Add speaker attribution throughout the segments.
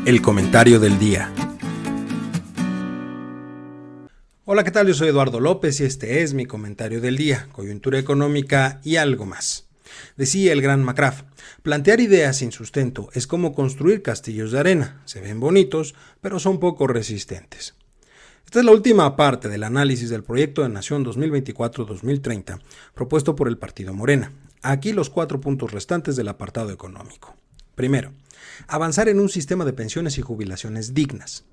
Speaker 1: El comentario del día. Hola, ¿qué tal? Yo soy Eduardo López y este es mi comentario del día, coyuntura económica y algo más. Decía el gran McGrath, plantear ideas sin sustento es como construir castillos de arena. Se ven bonitos, pero son poco resistentes. Esta es la última parte del análisis del proyecto de Nación 2024-2030 propuesto por el partido Morena. Aquí los 4 puntos restantes del apartado económico. Primero, avanzar en un sistema de pensiones y jubilaciones dignas.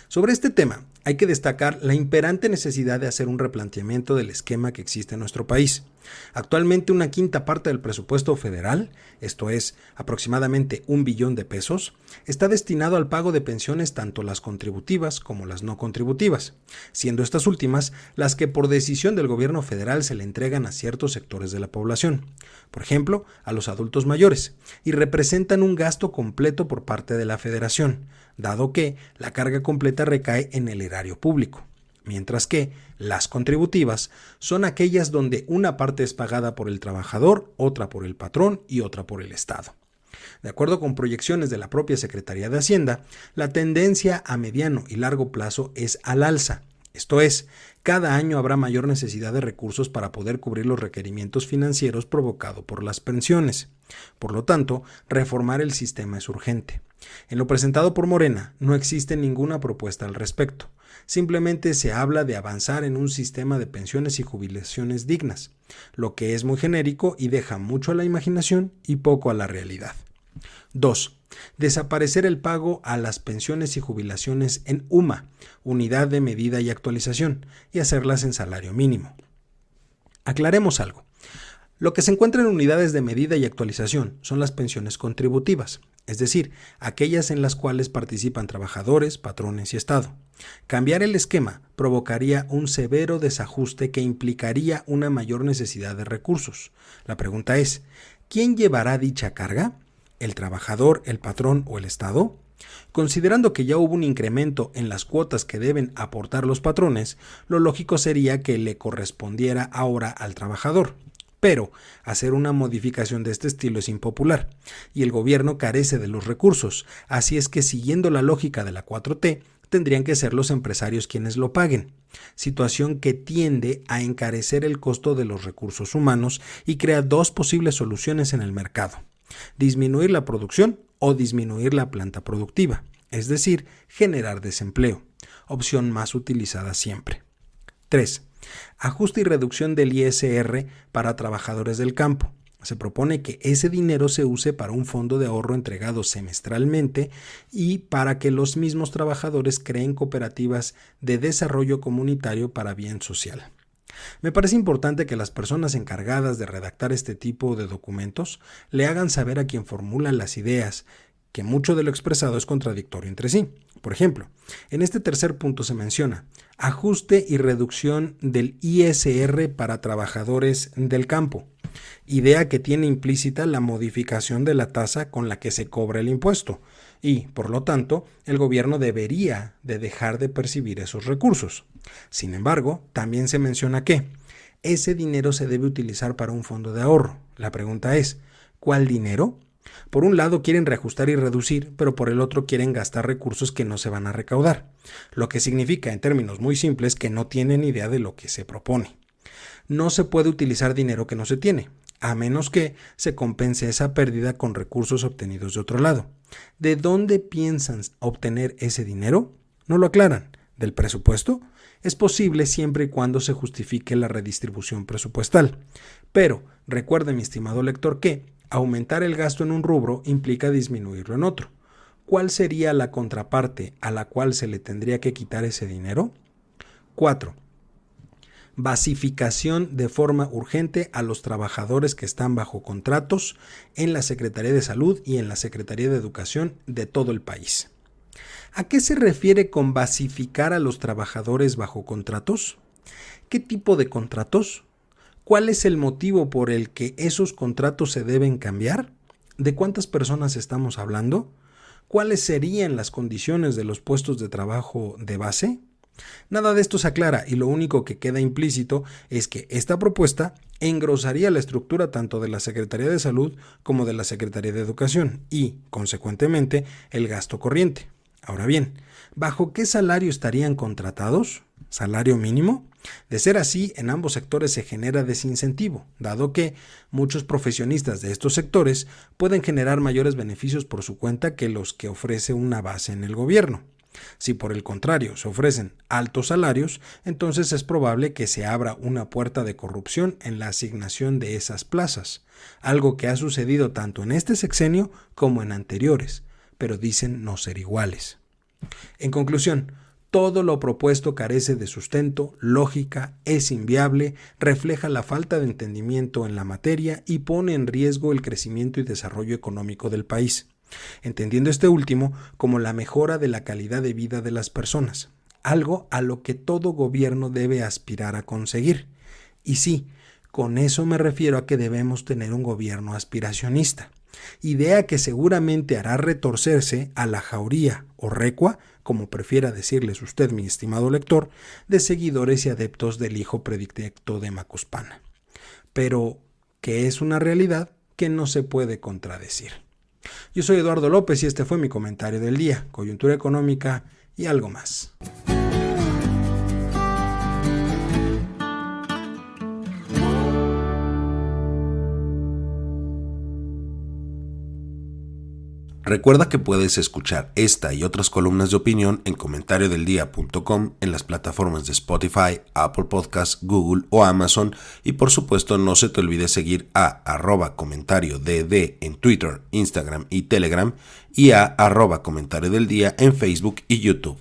Speaker 1: Sobre este tema, hay que destacar la imperante necesidad de hacer un replanteamiento del esquema que existe en nuestro país. Actualmente una quinta parte del presupuesto federal, esto es aproximadamente 1 billón de pesos, está destinado al pago de pensiones tanto las contributivas como las no contributivas, siendo estas últimas las que por decisión del gobierno federal se le entregan a ciertos sectores de la población, por ejemplo, a los adultos mayores, y representan un gasto completo por parte de la federación, dado que la carga completa recae en el erario público, mientras que las contributivas son aquellas donde una parte es pagada por el trabajador, otra por el patrón y otra por el Estado. De acuerdo con proyecciones de la propia Secretaría de Hacienda, la tendencia a mediano y largo plazo es al alza. Esto es, cada año habrá mayor necesidad de recursos para poder cubrir los requerimientos financieros provocados por las pensiones. Por lo tanto, reformar el sistema es urgente. En lo presentado por Morena, no existe ninguna propuesta al respecto. Simplemente se habla de avanzar en un sistema de pensiones y jubilaciones dignas, lo que es muy genérico y deja mucho a la imaginación y poco a la realidad. 2. Desaparecer el pago a las pensiones y jubilaciones en UMA, Unidad de Medida y Actualización, y hacerlas en salario mínimo. Aclaremos algo. Lo que se encuentra en unidades de medida y actualización son las pensiones contributivas, es decir, aquellas en las cuales participan trabajadores, patrones y Estado. Cambiar el esquema provocaría un severo desajuste que implicaría una mayor necesidad de recursos. La pregunta es, ¿quién llevará dicha carga? ¿El trabajador, el patrón o el Estado? Considerando que ya hubo un incremento en las cuotas que deben aportar los patrones, lo lógico sería que le correspondiera ahora al trabajador. Pero hacer una modificación de este estilo es impopular y el gobierno carece de los recursos, así es que siguiendo la lógica de la 4T, tendrían que ser los empresarios quienes lo paguen, situación que tiende a encarecer el costo de los recursos humanos y crea 2 posibles soluciones en el mercado: disminuir la producción o disminuir la planta productiva, es decir, generar desempleo, opción más utilizada siempre. 3. Ajuste y reducción del ISR para trabajadores del campo. Se propone que ese dinero se use para un fondo de ahorro entregado semestralmente y para que los mismos trabajadores creen cooperativas de desarrollo comunitario para bien social. Me parece importante que las personas encargadas de redactar este tipo de documentos le hagan saber a quien formula las ideas que mucho de lo expresado es contradictorio entre sí. Por ejemplo, en este tercer punto se menciona ajuste y reducción del ISR para trabajadores del campo, idea que tiene implícita la modificación de la tasa con la que se cobra el impuesto y, por lo tanto, el gobierno debería de dejar de percibir esos recursos. Sin embargo, también se menciona que ese dinero se debe utilizar para un fondo de ahorro. La pregunta es, ¿cuál dinero? Por un lado quieren reajustar y reducir, pero por el otro quieren gastar recursos que no se van a recaudar, lo que significa en términos muy simples que no tienen idea de lo que se propone. No se puede utilizar dinero que no se tiene, a menos que se compense esa pérdida con recursos obtenidos de otro lado. ¿De dónde piensan obtener ese dinero? No lo aclaran. ¿Del presupuesto? Es posible siempre y cuando se justifique la redistribución presupuestal. Pero recuerde, mi estimado lector, que aumentar el gasto en un rubro implica disminuirlo en otro. ¿Cuál sería la contraparte a la cual se le tendría que quitar ese dinero? 4. Basificación de forma urgente a los trabajadores que están bajo contratos en la Secretaría de Salud y en la Secretaría de Educación de todo el país. ¿A qué se refiere con basificar a los trabajadores bajo contratos? ¿Qué tipo de contratos? ¿Cuál es el motivo por el que esos contratos se deben cambiar? ¿De cuántas personas estamos hablando? ¿Cuáles serían las condiciones de los puestos de trabajo de base? Nada de esto se aclara y lo único que queda implícito es que esta propuesta engrosaría la estructura tanto de la Secretaría de Salud como de la Secretaría de Educación y, consecuentemente, el gasto corriente. Ahora bien, ¿bajo qué salario estarían contratados? ¿Salario mínimo? De ser así, en ambos sectores se genera desincentivo, dado que muchos profesionistas de estos sectores pueden generar mayores beneficios por su cuenta que los que ofrece una base en el gobierno. Si por el contrario se ofrecen altos salarios, entonces es probable que se abra una puerta de corrupción en la asignación de esas plazas, algo que ha sucedido tanto en este sexenio como en anteriores, pero dicen no ser iguales. En conclusión, todo lo propuesto carece de sustento, lógica, es inviable, refleja la falta de entendimiento en la materia y pone en riesgo el crecimiento y desarrollo económico del país, entendiendo este último como la mejora de la calidad de vida de las personas, algo a lo que todo gobierno debe aspirar a conseguir. Y sí, con eso me refiero a que debemos tener un gobierno aspiracionista, idea que seguramente hará retorcerse a la jauría o recua, como prefiera decirles usted, mi estimado lector, de seguidores y adeptos del hijo predilecto de Macuspana, pero que es una realidad que no se puede contradecir. Yo soy Eduardo López y este fue mi comentario del día, coyuntura económica y algo más.
Speaker 2: Recuerda que puedes escuchar esta y otras columnas de opinión en comentariodeldia.com, en las plataformas de Spotify, Apple Podcasts, Google o Amazon, y por supuesto no se te olvide seguir a @comentariodd en Twitter, Instagram y Telegram, y a @comentariodeldia en Facebook y YouTube.